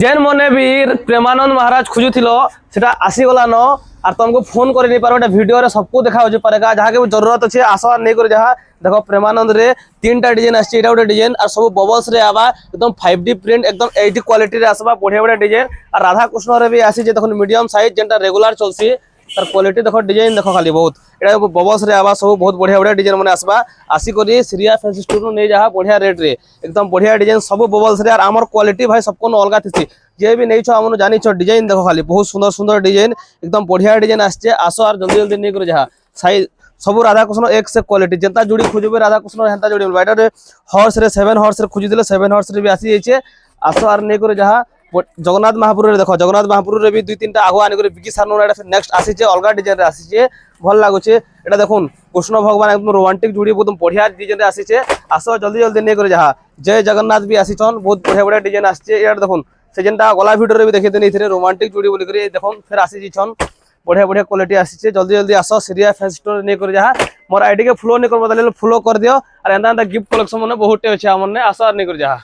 जेन मने भी प्रेमानंद महाराज खोजुल से आसीगलान और तुमको फोन कर नहीं पार भिडियो सबको देखा पारेगा जहाँ के जरूरत अच्छे आस नहीं कर जहाँ देखो प्रेमानंद रे 3टा डिजाइन आसी गोटे डिजाइन और सब बबल्स रे आवा एकदम 5D प्रिंट एकदम 80 क्वालिटी रे आसवा बढ़िया बढ़िया डिजाइन और राधा कृष्ण रे भी आसी देखो मीडियम साइज जेनटा रेगुलर चलसी तार क्वालिटी देखो डिजाइन देखो खाली बहुत एटा बबल्स रे आवा सब बहुत बढ़िया बढ़िया डिजाइन माने आसवा आसी करी श्रिया फैंसी स्टोर नहीं जा बढ़िया रेट रे एकदम बढ़िया डिजाइन सब बबल्स रे और आमर क्वालिटी भाई सबको अलग थी जे भी नहीं छो जानी डिजाइन देखो खाली बहुत सुंदर सुंदर डिजाइन एकदम बढ़िया डिजाइन आसचे आसो और जल्दी जल्दी नहीं कर जहाँ साइज सब राधाकृष्ण एक से क्वालिटी जेनता जोड़ी खोजबे राधाकृष्ण हेंता जोड़ी बैटर हॉर्स रे 7 हॉर्स रे खोजुले 7 हॉर्स रे भी आसी जाइए आसो और नहीं कर जहाँ जगन्नाथ महापुर रे देखो जगन्नाथ महापुर रे भी 2-3टा आगो आनी कर बिकी सारनो एटा फिर नेक्स्ट आसीचे अलग डिजाइन रे आसीचे भल लागुचे एटा देखुन कृष्ण भगवान एकदम रोमांटिक जोड़ी एकदम बढ़िया डिजाइन रे आसीचे आसो जल्दी जल्दी नहीं कर जहाँ जय जगन्नाथ भी आसीछन बहुत बढ़िया बढ़िया डिजाइन आसीचे एटा देखुन से जेनटा गला भिडियो रे भी देखि देनी थिरे रोमांटिक जोड़ी बोली करी देखुन फिर आसी जिछन बढ़िया बढ़िया क्वालिटी आसीचे जल्दी जल्दी आसो श्रिया फैंसी स्टोर नहीं कर जहाँ मोर आईडी के फॉलो नहीं कर बदले फॉलो कर दियो और एंदा गिफ्ट कलेक्शन माने बहुत अच्छे हमने आसो और नहीं कर जहाँ।